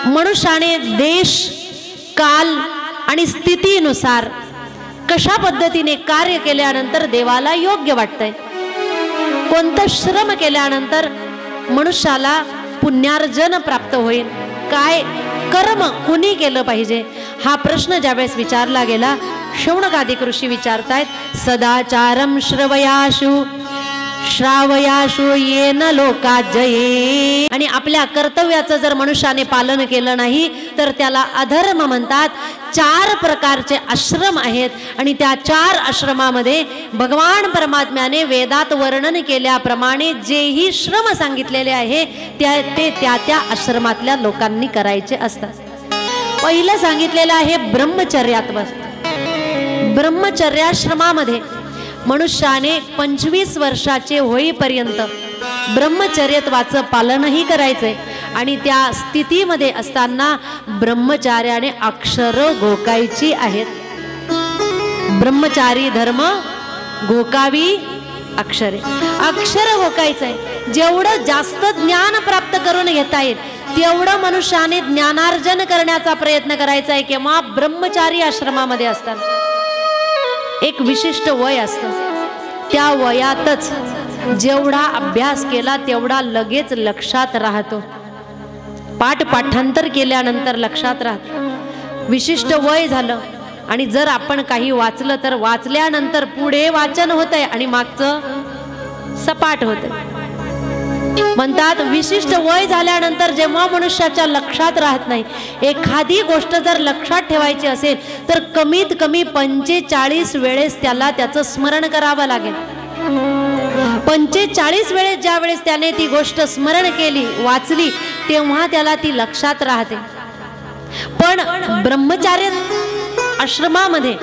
मनुष्याने देश काल आणि स्थितीनुसार कशा पद्धतीने कार्य केल्यानंतर देवाला योग्य वाटतंय, कोणतं श्रम केल्यानंतर मनुष्याला पुण्यार्जन प्राप्त होईल, काय कर्म कुणी केलं पाहिजे, हा प्रश्न ज्यावेळेस विचारला गेला, शौनकादिक ऋषी विचारतायत सदाचारम श्रावयाशु येन लोकाजये. आणि आपल्या कर्तव्याचं जर मनुष्याने पालन केलं नाही तर त्याला अधर्म म्हणतात. 4 प्रकारचे आश्रम आहेत आणि त्या 4 आश्रमामध्ये भगवान परमात्म्याने वेदात वर्णन केल्याप्रमाणे जेही श्रम सांगितलेले आहे ते त्या आश्रमातल्या लोकांनी करायचे असतात. पहिलं सांगितलेलं आहे ब्रह्मचर्यात्मक. ब्रह्मचर्याश्रमामध्ये मनुष्याने 25 वर्षाचे होईपर्यंत ब्रह्मचर्यत्वाचं पालनही करायचंय आणि त्या स्थितीमध्ये असताना ब्रह्मचार्याने अक्षर घोकायची आहेत. ब्रह्मचारी धर्म घोकावी अक्षरे. अक्षर घोकायचंय. जेवढं जास्त ज्ञान प्राप्त करून घेता येईल तेवढं मनुष्याने ज्ञानार्जन करण्याचा प्रयत्न करायचा आहे. किंवा ब्रह्मचारी आश्रमामध्ये असतात एक विशिष्ट वय असतं, त्या वयातच जेवढा अभ्यास केला तेवढा लगेच लक्षात राहतो. पाठांतर केल्यानंतर लक्षात राहत. विशिष्ट वय झालं आणि जर आपण काही वाचलं तर वाचल्यानंतर पुढे वाचन होतंय आणि मागचं सपाट होतंय. म्हणतात विशिष्ट वय झाल्यानंतर जेव्हा मनुष्याच्या लक्षात राहत नाही, एखादी गोष्ट जर लक्षात ठेवायची असेल तर कमीत कमी 45 वेळेस त्याला त्याचं स्मरण करावं लागेल. 45 वेळेस ज्या वेळेस त्याने ती गोष्ट स्मरण केली, वाचली, तेव्हा त्याला ती लक्षात राहते. पण ब्रह्मचार्य आश्रमामध्ये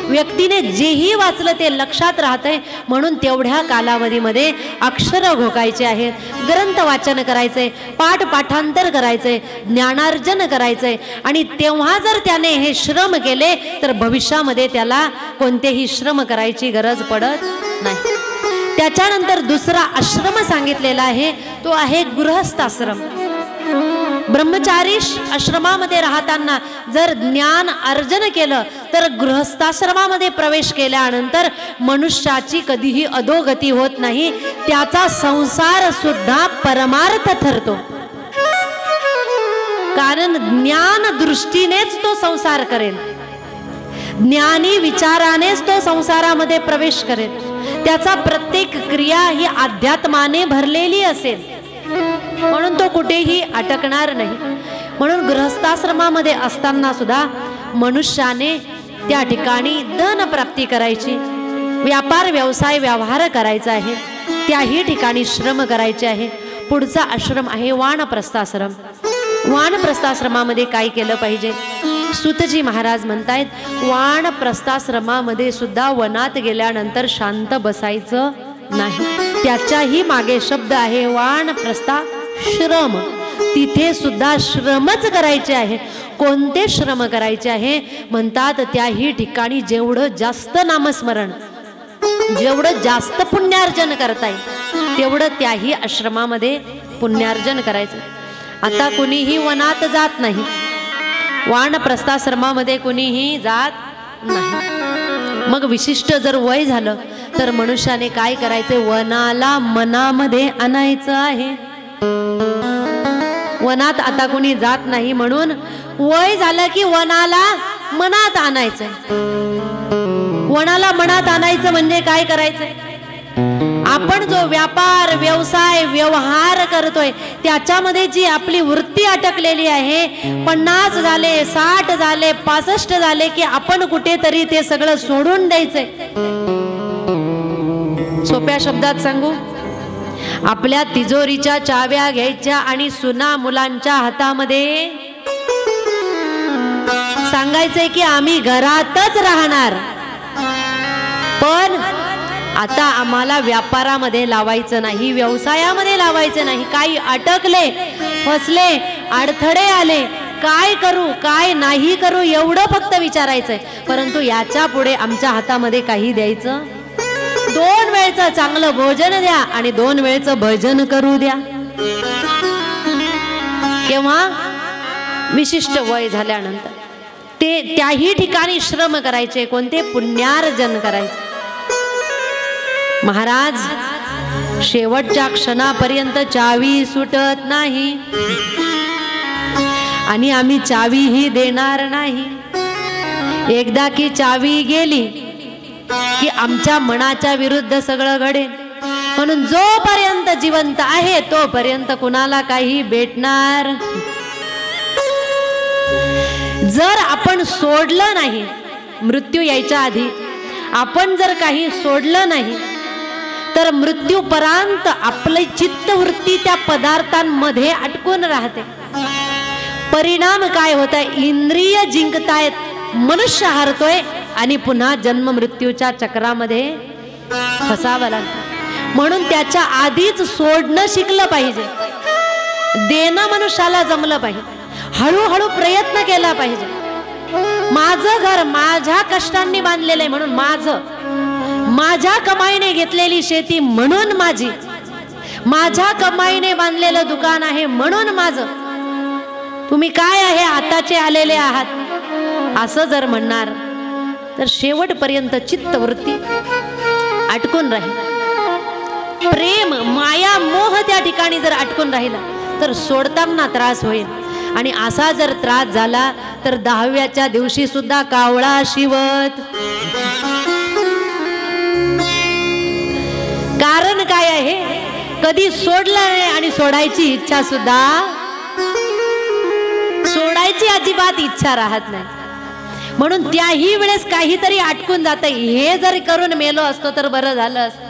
व्यक्तीने जेही वाचलं ते लक्षात राहतंय. म्हणून तेवढ्या कालावधीमध्ये अक्षर घोकायचे आहेत, ग्रंथ वाचन करायचे, पाठांतर करायचे, ज्ञानार्जन करायचे. आणि तेव्हा जर त्याने हे श्रम केले तर भविष्यामध्ये त्याला कोणतेही श्रम करायची गरज पडत नाही. त्याच्यानंतर दुसरा आश्रम सांगितलेला आहे तो आहे गृहस्थाश्रम. ब्रह्मचारी आश्रमामध्ये राहताना जर ज्ञान अर्जन केलं तर गृहस्थाश्रमामध्ये प्रवेश केल्यानंतर मनुष्याची कधीही अधोगती होत नाही. त्याचा संसार सुद्धा परमार्थ ठरतो. कारण ज्ञान दृष्टीनेच तो संसार करेल, ज्ञानी विचारानेच तो संसारामध्ये प्रवेश करेल. त्याचा प्रत्येक क्रिया ही अध्यात्माने भरलेली असेल, म्हणून तो कुठेही अटकणार नाही. म्हणून गृहस्थाश्रमामध्ये असताना सुद्धा मनुष्याने त्या ठिकाणी धन प्राप्ती करायची, व्यापार व्यवसाय व्यवहार करायचा आहे, त्याही ठिकाणी श्रम करायचे आहे. पुढचा आश्रम आहे वानप्रस्थाश्रम. वानप्रस्थाश्रमामध्ये काय केलं पाहिजे? सुतजी महाराज म्हणतायत वानप्रस्थाश्रमामध्ये सुद्धा वनात गेल्यानंतर शांत बसायचं नाही. त्याच्याही मागे शब्द आहे वानप्रस्थाश्रम. तिथे सुद्धा श्रमच करायचे आहे. कोणते श्रम करायचे आहे? म्हणतात त्याही ठिकाणी जेवढं जास्त नामस्मरण, जेवढं जास्त पुण्यार्जन करता येईल तेवढं त्याही आश्रमामध्ये पुण्यार्जन करायचं. आता कुणीही वनात जात नाही, वानप्रस्थाश्रमामध्ये कुणीही जात नाही. मग विशिष्ट जर वय झालं तर मनुष्याने काय करायचे? वनाला मनामध्ये आणायचं आहे. वनात आता कोणी जात नाही म्हणून वय झालं की वनाला मनात आणायचंय. वनाला मनात आणायचं म्हणजे काय करायचंय? आपण जो व्यापार व्यवसाय व्यवहार करतोय त्याच्यामध्ये जी आपली वृत्ती अटकलेली आहे, 50 झाले, 60 झाले, 65 झाले की आपण कुठेतरी ते सगळं सोडून द्यायचंय. सोप्या शब्दात सांगू, आपल्या तिजोरीच्या चाव्या घ्यायच्या आणि सुना मुलांच्या हातामध्ये सांगायचंय की आम्ही घरातच राहणार, पण आता आम्हाला व्यापारामध्ये लावायचं नाही, व्यवसायामध्ये लावायचं नाही. काही अटकले, फसले, अडथळे आले, काय करू काय नाही करू एवढं फक्त विचारायचंय. परंतु याच्या पुढे आमच्या हातामध्ये काही द्यायचं. 2 वेळचं चांगलं भोजन द्या आणि 2 वेळचं भजन करू द्या. केव्हा? विशिष्ट वय झाल्यानंतर ते त्याही ठिकाणी श्रम करायचे, कोणते? पुण्यार्जन करायचे. महाराज शेवटच्या क्षणापर्यंत चावी सुटत नाही आणि आम्ही चावीही देणार नाही. एकदा की चावी गेली की आमच्या मनाच्या विरुद्ध सगळं घडेल. म्हणून जोपर्यंत जिवंत आहे तोपर्यंत कुणाला काही भेटणार. जर आपण सोडलं नाही, मृत्यू यायच्या आधी आपण जर काही सोडलं नाही तर मृत्यूपर्यंत आपली चित्तवृत्ती त्या पदार्थांमध्ये अटकून राहते. परिणाम काय होत आहे? इंद्रिय जिंकतायत, मनुष्य हारतोय आणि पुन्हा जन्म मृत्यूच्या चक्रामध्ये फसावं लागतं. म्हणून त्याच्या आधीच सोडणं शिकलं पाहिजे. देणं मनुष्याला जमलं पाहिजे. हळूहळू प्रयत्न केला पाहिजे. माझं घर माझ्या कष्टांनी बांधलेलं आहे म्हणून माझं, माझ्या कमाईने घेतलेली शेती म्हणून माझी, माझ्या कमाईने बांधलेलं दुकान आहे म्हणून माझं. तुम्ही काय आहे आताचे आलेले आहात असं जर म्हणणार तर शेवटपर्यंत चित्तवृत्ती अटकून राहील. प्रेम माया मोह त्या ठिकाणी जर अटकून राहिला तर सोडताना त्रास होईल. आणि असा जर त्रास झाला तर 10व्याच्या दिवशी सुद्धा कावळा शिवत. कारण काय आहे? कधी सोडलं नाही आणि सोडायची इच्छा सुद्धा, सोडायची अजिबात इच्छा राहत नाही. म्हणून त्याही वेळेस काहीतरी अटकून जात. हे जर करून मेलो असतो तर बरं झालं असतं.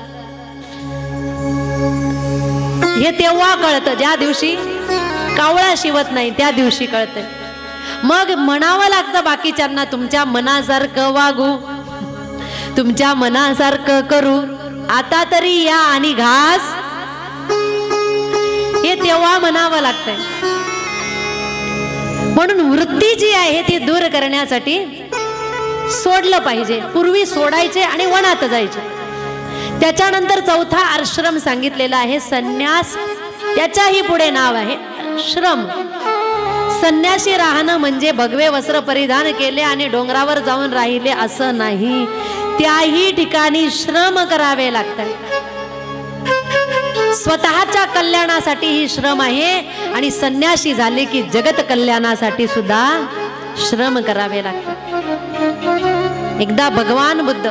हे तेव्हा कळतं ज्या दिवशी कावळा शिवत नाही, त्या दिवशी कळतं. मग म्हणावं लागतं बाकीच्यांना, तुमच्या मनासारखं वागू, तुमच्या मनासारखं करू, आता तरी या आणि घास. हे तेव्हा म्हणावं लागतंय. म्हणून वृत्ती जी आहे ती दूर करण्यासाठी सोडलं पाहिजे. पूर्वी सोडायचे आणि वनात जायचे. त्याच्यानंतर चौथा आश्रम सांगितलेला आहे संन्यास. त्याच्याही पुढे नाव आहे श्रम. संन्यासी राहणं म्हणजे भगवे वस्त्र परिधान केले आणि डोंगरावर जाऊन राहिले असं नाही. त्याही ठिकाणी श्रम करावे लागतात. स्वतःच्या कल्याणासाठी ही श्रम आहे आणि संन्यासी झाले की जगत कल्याणासाठी सुद्धा श्रम करावे लागतात. एकदा भगवान बुद्ध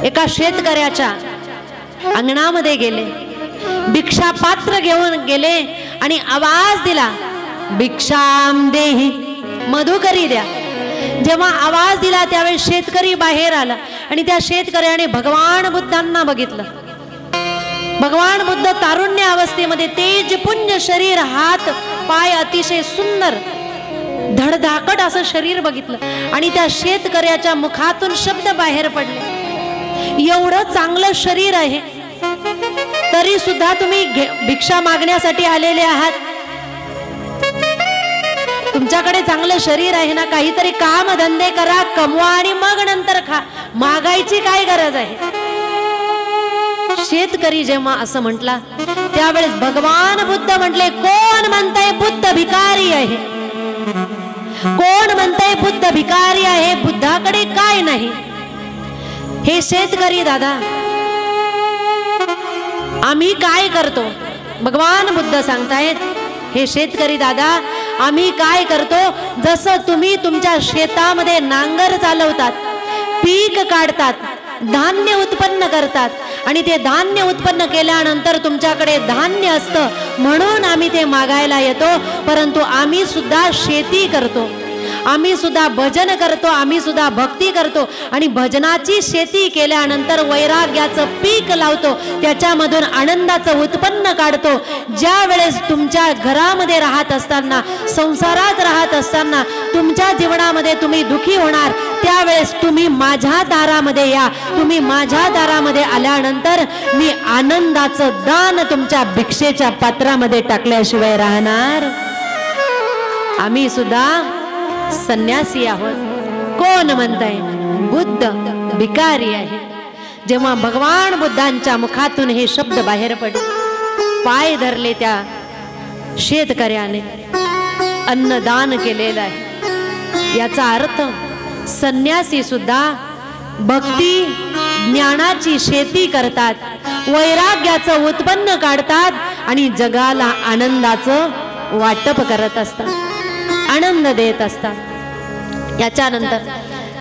एका शेतकऱ्याच्या अंगणामध्ये गेले, भिक्षा पात्र घेऊन गेले आणि आवाज दिला, भिक्षाम देही, मधुकरी द्या. जेव्हा आवाज दिला त्यावेळी शेतकरी बाहेर आला आणि त्या शेतकऱ्याने भगवान बुद्धांना बघितलं. भगवान बुद्ध तारुण्य अवस्थेमध्ये, तेजपुंज शरीर, हात पाय अतिशय सुंदर, धडधाकट असं शरीर बघितलं आणि त्या शेतकऱ्याच्या मुखातून शब्द बाहेर पडले, एवढं चांगलं शरीर आहे तरी सुद्धा तुम्ही भिक्षा मागण्यासाठी आलेले आहात. तुमच्याकडे चांगलं शरीर आहे ना, काहीतरी काम धंदे करा, कमवा आणि मग नंतर खा. मागायची काय गरज आहे? शेतकरी जेव्हा असं म्हटला त्यावेळेस भगवान बुद्ध म्हटले, कोण म्हणताय बुद्ध भिकारी आहे? कोण म्हणताय बुद्ध भिकारी आहे? बुद्धाकडे काय नाही? हे शेतकरी दादा, आम्ही काय करतो? भगवान बुद्ध सांगतायत, हे शेतकरी दादा, आम्ही काय करतो? जसं तुम्ही तुमच्या शेतामध्ये नांगर चालवतात, पीक काढतात, धान्य उत्पन्न करतात आणि ते धान्य उत्पन्न केल्यानंतर तुमच्याकडे धान्य असतं म्हणून आम्ही ते मागायला येतो. परंतु आम्ही सुद्धा शेती करतो, आम्ही सुद्धा भजन करतो, आम्ही सुद्धा भक्ती करतो आणि भजनाची शेती केल्यानंतर वैराग्याचं पीक लावतो, त्याच्यामधून आनंदाचं उत्पन्न काढतो. ज्या वेळेस तुमच्या घरामध्ये राहत असताना, संसारात राहत असताना तुमच्या जीवनामध्ये तुम्ही दुखी होणार, त्यावेळेस तुम्ही माझ्या दारामध्ये या. तुम्ही माझ्या दारामध्ये आल्यानंतर मी आनंदाचं दान तुमच्या भिक्षेच्या पात्रामध्ये टाकल्याशिवाय राहणार. आम्ही सुद्धा संन्यासी आहोत. कोण म्हणताय बुद्ध भिकारी आहे? जेव्हा भगवान बुद्धांच्या मुखातून हे शब्द बाहेर पडले, पाय धरले त्या शेतकऱ्याने अन्नदान केलेलं आहे। याचा अर्थ संन्यासी सुद्धा भक्ती ज्ञानाची शेती करतात, वैराग्याचं उत्पन्न काढतात आणि जगाला आनंदाचं वाटप करत असतात, आनंद देत असतात। याच्यानंतर